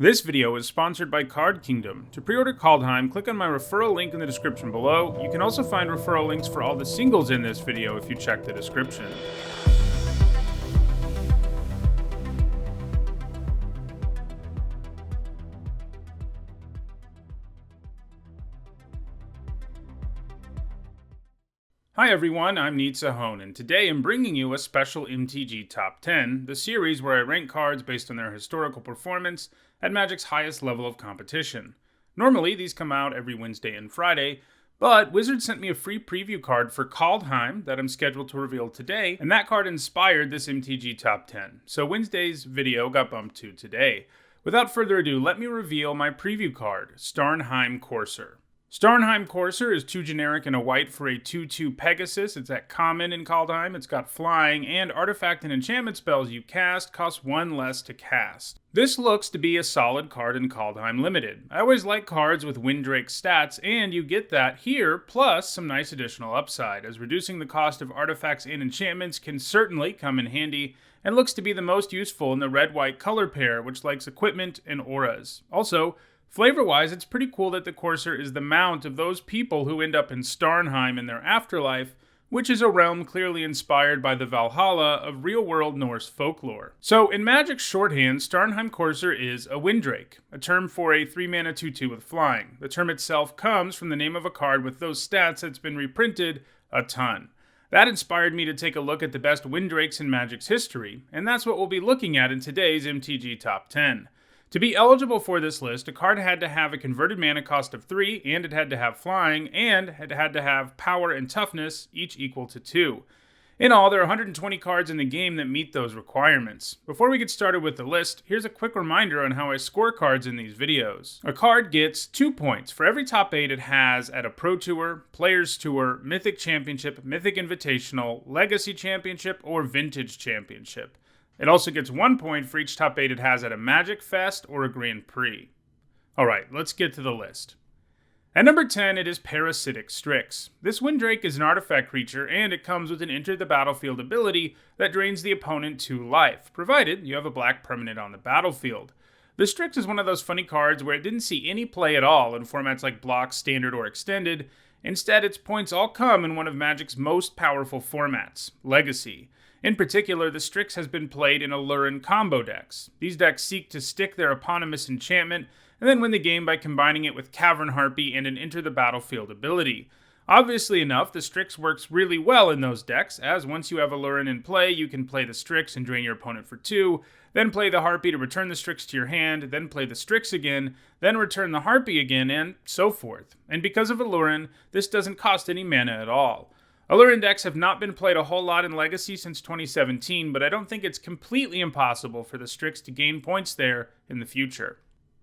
This video is sponsored by Card Kingdom. To pre-order Kaldheim, click on my referral link in the description below. You can also find referral links for all the singles in this video if you check the description. Hi everyone, I'm Nitsahone, and today I'm bringing you a special MTG Top 10, the series where I rank cards based on their historical performance at Magic's highest level of competition. Normally, these come out every Wednesday and Friday, but Wizards sent me a free preview card for Kaldheim that I'm scheduled to reveal today, and that card inspired this MTG Top 10, so Wednesday's video got bumped to today. Without further ado, let me reveal my preview card, Starnheim Courser. Starnheim Courser is 2 generic and a white for a 2/2 Pegasus. It's at common in Kaldheim, it's got flying, and artifact and enchantment spells you cast cost 1 less to cast. This looks to be a solid card in Kaldheim Limited. I always like cards with Windrake stats, and you get that here, plus some nice additional upside, as reducing the cost of artifacts and enchantments can certainly come in handy, and looks to be the most useful in the red-white color pair, which likes equipment and auras. Also, flavor-wise, it's pretty cool that the Courser is the mount of those people who end up in Starnheim in their afterlife, which is a realm clearly inspired by the Valhalla of real-world Norse folklore. So, in Magic's shorthand, Starnheim Courser is a Windrake, a term for a 3-mana 2/2 with flying. The term itself comes from the name of a card with those stats that's been reprinted a ton. That inspired me to take a look at the best Windrakes in Magic's history, and that's what we'll be looking at in today's MTG Top 10. To be eligible for this list, a card had to have a converted mana cost of 3, and it had to have flying, and it had to have power and toughness, each equal to 2. In all, there are 120 cards in the game that meet those requirements. Before we get started with the list, here's a quick reminder on how I score cards in these videos. A card gets 2 points for every top 8 it has at a Pro Tour, Players Tour, Mythic Championship, Mythic Invitational, Legacy Championship, or Vintage Championship. It also gets 1 point for each top 8 it has at a Magic Fest or a Grand Prix. Alright, let's get to the list. At number 10, it is Parasitic Strix. This Windrake is an artifact creature, and it comes with an Enter the Battlefield ability that drains the opponent 2 life, provided you have a black permanent on the battlefield. The Strix is one of those funny cards where it didn't see any play at all in formats like Block, Standard, or Extended. Instead, its points all come in one of Magic's most powerful formats, Legacy. In particular, the Strix has been played in Aluren combo decks. These decks seek to stick their eponymous enchantment, and then win the game by combining it with Cavern Harpy and an Enter the Battlefield ability. Obviously enough, the Strix works really well in those decks, as once you have Aluren in play, you can play the Strix and drain your opponent for 2, then play the Harpy to return the Strix to your hand, then play the Strix again, then return the Harpy again, and so forth. And because of Aluren, this doesn't cost any mana at all. Aluren decks have not been played a whole lot in Legacy since 2017, but I don't think it's completely impossible for the Strix to gain points there in the future.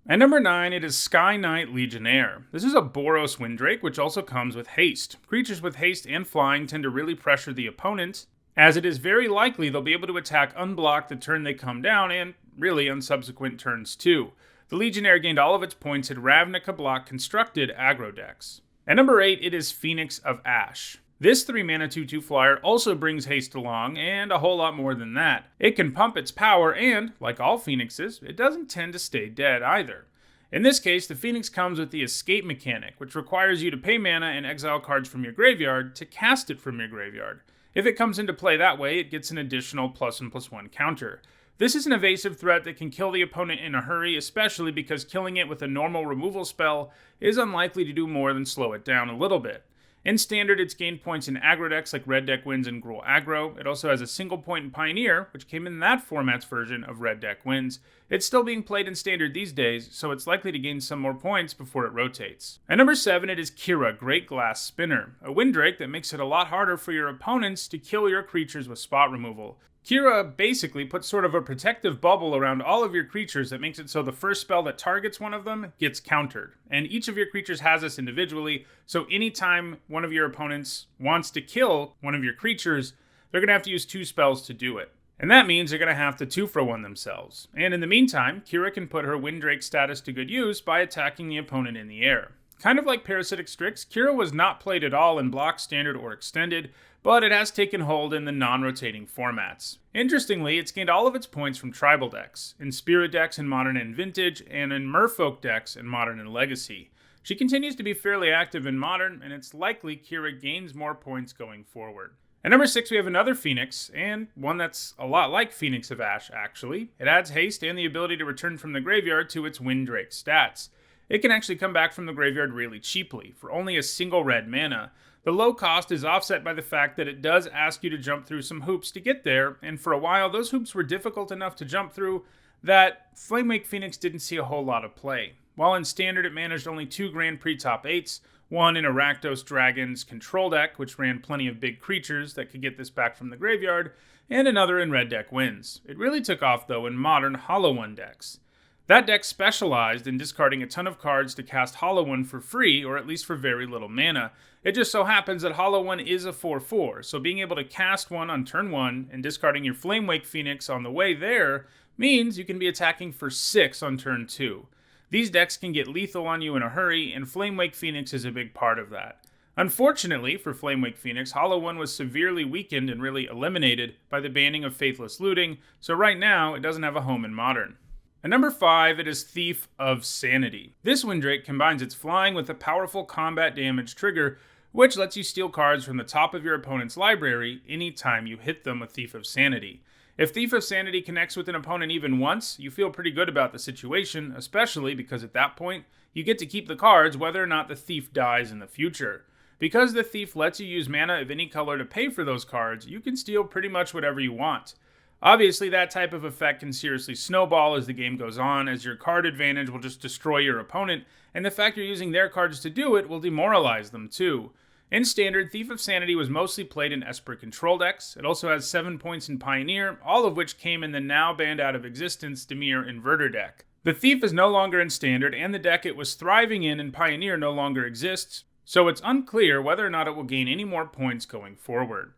At number 9, it is Skynight Legionnaire. This is a Boros Windrake, which also comes with haste. Creatures with haste and flying tend to really pressure the opponent, as it is very likely they'll be able to attack unblocked the turn they come down, and really on subsequent turns too. The Legionnaire gained all of its points at Ravnica block constructed aggro decks. At number 8, it is Phoenix of Ash. This 3-mana 2/2 flyer also brings haste along, and a whole lot more than that. It can pump its power, and, like all Phoenixes, it doesn't tend to stay dead either. In this case, the Phoenix comes with the escape mechanic, which requires you to pay mana and exile cards from your graveyard to cast it from your graveyard. If it comes into play that way, it gets an additional +1/+1 counter. This is an evasive threat that can kill the opponent in a hurry, especially because killing it with a normal removal spell is unlikely to do more than slow it down a little bit. In Standard, it's gained points in aggro decks like Red Deck Wins and Gruul Aggro. It also has a single point in Pioneer, which came in that format's version of Red Deck Wins. It's still being played in Standard these days, so it's likely to gain some more points before it rotates. At number 7, it is Kira, Great Glass Spinner, a Windrake that makes it a lot harder for your opponents to kill your creatures with spot removal. Kira basically puts sort of a protective bubble around all of your creatures that makes it so the first spell that targets one of them gets countered. And each of your creatures has this individually, so anytime one of your opponents wants to kill one of your creatures, they're going to have to use 2 spells to do it. And that means they're going to have to 2-for-1 themselves. And in the meantime, Kira can put her Windrake status to good use by attacking the opponent in the air. Kind of like Parasitic Strix, Kira was not played at all in block, standard, or extended, but it has taken hold in the non-rotating formats. Interestingly, it's gained all of its points from tribal decks, in spirit decks in Modern and Vintage, and in Merfolk decks in Modern and Legacy. She continues to be fairly active in Modern, and it's likely Kira gains more points going forward. At number 6, we have another Phoenix, and one that's a lot like Phoenix of Ash, actually. It adds haste and the ability to return from the graveyard to its Windrake stats. It can actually come back from the graveyard really cheaply, for only a single red mana. The low cost is offset by the fact that it does ask you to jump through some hoops to get there, and for a while those hoops were difficult enough to jump through that Flamewake Phoenix didn't see a whole lot of play. While in Standard it managed only 2 Grand Prix top 8s, one in a Rakdos Dragon's control deck, which ran plenty of big creatures that could get this back from the graveyard, and another in red deck wins. It really took off though in Modern Hollow One decks. That deck specialized in discarding a ton of cards to cast Hollow One for free, or at least for very little mana. It just so happens that Hollow One is a 4/4, so being able to cast one on turn 1 and discarding your Flamewake Phoenix on the way there means you can be attacking for 6 on turn 2. These decks can get lethal on you in a hurry, and Flamewake Phoenix is a big part of that. Unfortunately for Flamewake Phoenix, Hollow One was severely weakened and really eliminated by the banning of Faithless Looting, so right now it doesn't have a home in Modern. At number 5, it is Thief of Sanity. This Windrake combines its flying with a powerful combat damage trigger, which lets you steal cards from the top of your opponent's library anytime you hit them with Thief of Sanity. If Thief of Sanity connects with an opponent even once, you feel pretty good about the situation, especially because at that point, you get to keep the cards whether or not the thief dies in the future. Because the thief lets you use mana of any color to pay for those cards, you can steal pretty much whatever you want. Obviously, that type of effect can seriously snowball as the game goes on, as your card advantage will just destroy your opponent, and the fact you're using their cards to do it will demoralize them too. In Standard, Thief of Sanity was mostly played in Esper control decks. It also has 7 points in Pioneer, all of which came in the now banned out of existence Dimir Inverter deck. The Thief is no longer in Standard, and the deck it was thriving in Pioneer no longer exists, so it's unclear whether or not it will gain any more points going forward.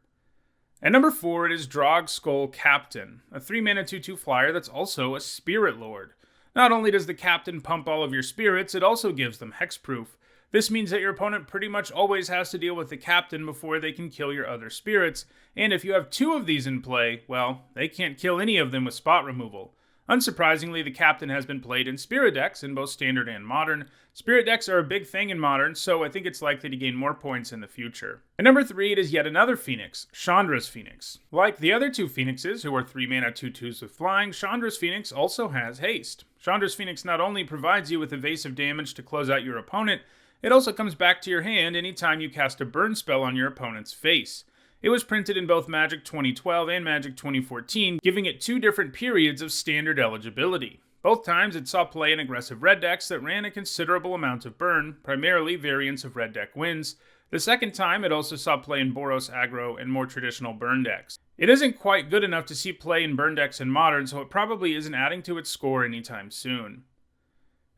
At number 4, it is Drogskull Captain, a 3-mana 2/2 flyer that's also a Spirit Lord. Not only does the Captain pump all of your spirits, it also gives them hexproof. This means that your opponent pretty much always has to deal with the Captain before they can kill your other spirits, and if you have 2 of these in play, well, they can't kill any of them with spot removal. Unsurprisingly, the Captain has been played in Spirit decks in both Standard and Modern. Spirit decks are a big thing in Modern, so I think it's likely to gain more points in the future. At number 3, it is yet another Phoenix, Chandras Phoenix. Like the other 2 Phoenixes, who are 3-mana 2/2s with flying, Chandras Phoenix also has haste. Chandras Phoenix not only provides you with evasive damage to close out your opponent, it also comes back to your hand anytime you cast a burn spell on your opponent's face. It was printed in both Magic 2012 and Magic 2014, giving it 2 different periods of Standard eligibility. Both times it saw play in aggressive red decks that ran a considerable amount of burn, primarily variants of red deck wins. The second time it also saw play in Boros aggro and more traditional burn decks. It isn't quite good enough to see play in burn decks in Modern, so it probably isn't adding to its score anytime soon.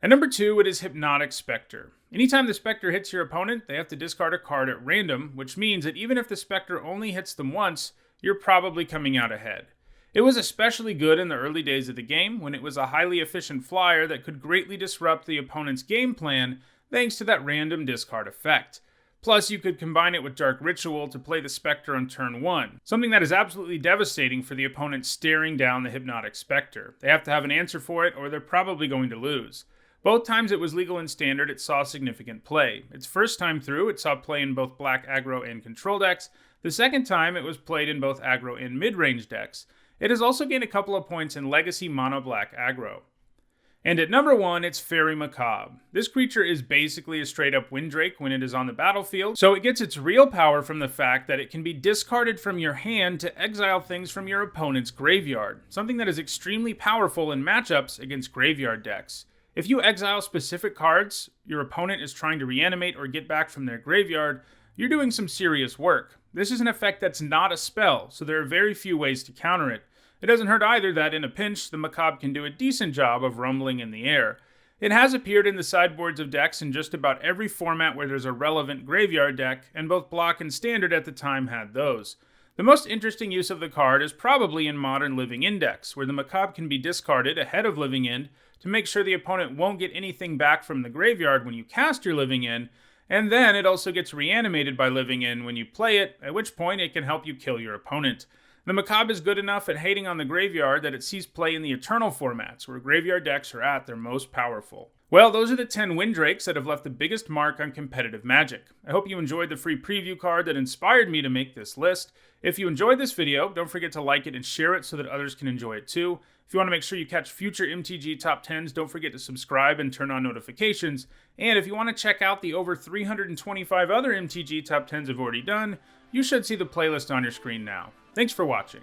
At number 2, it is Hypnotic Spectre. Anytime the Spectre hits your opponent, they have to discard a card at random, which means that even if the Spectre only hits them once, you're probably coming out ahead. It was especially good in the early days of the game, when it was a highly efficient flyer that could greatly disrupt the opponent's game plan thanks to that random discard effect. Plus, you could combine it with Dark Ritual to play the Spectre on turn 1, something that is absolutely devastating for the opponent staring down the Hypnotic Spectre. They have to have an answer for it, or they're probably going to lose. Both times it was legal in Standard, it saw significant play. Its first time through, it saw play in both black aggro and control decks. The second time, it was played in both aggro and mid-range decks. It has also gained a couple of points in Legacy mono-black aggro. And at number 1, it's Fairy Macabre. This creature is basically a straight-up Windrake when it is on the battlefield, so it gets its real power from the fact that it can be discarded from your hand to exile things from your opponent's graveyard, something that is extremely powerful in matchups against graveyard decks. If you exile specific cards your opponent is trying to reanimate or get back from their graveyard, you're doing some serious work. This is an effect that's not a spell, so there are very few ways to counter it. It doesn't hurt either that, in a pinch, the Macabre can do a decent job of rumbling in the air. It has appeared in the sideboards of decks in just about every format where there's a relevant graveyard deck, and both Block and Standard at the time had those. The most interesting use of the card is probably in Modern Living End decks, where the Macabre can be discarded ahead of Living End to make sure the opponent won't get anything back from the graveyard when you cast your Living In, and then it also gets reanimated by Living In when you play it, at which point it can help you kill your opponent. The macabre is good enough at hating on the graveyard that it sees play in the Eternal formats, where graveyard decks are at their most powerful. Well, those are the 10 Windrakes that have left the biggest mark on competitive Magic. I hope you enjoyed the free preview card that inspired me to make this list. If you enjoyed this video, don't forget to like it and share it so that others can enjoy it too. If you want to make sure you catch future MTG Top 10s, don't forget to subscribe and turn on notifications. And if you want to check out the over 325 other MTG Top 10s I've already done, you should see the playlist on your screen now. Thanks for watching.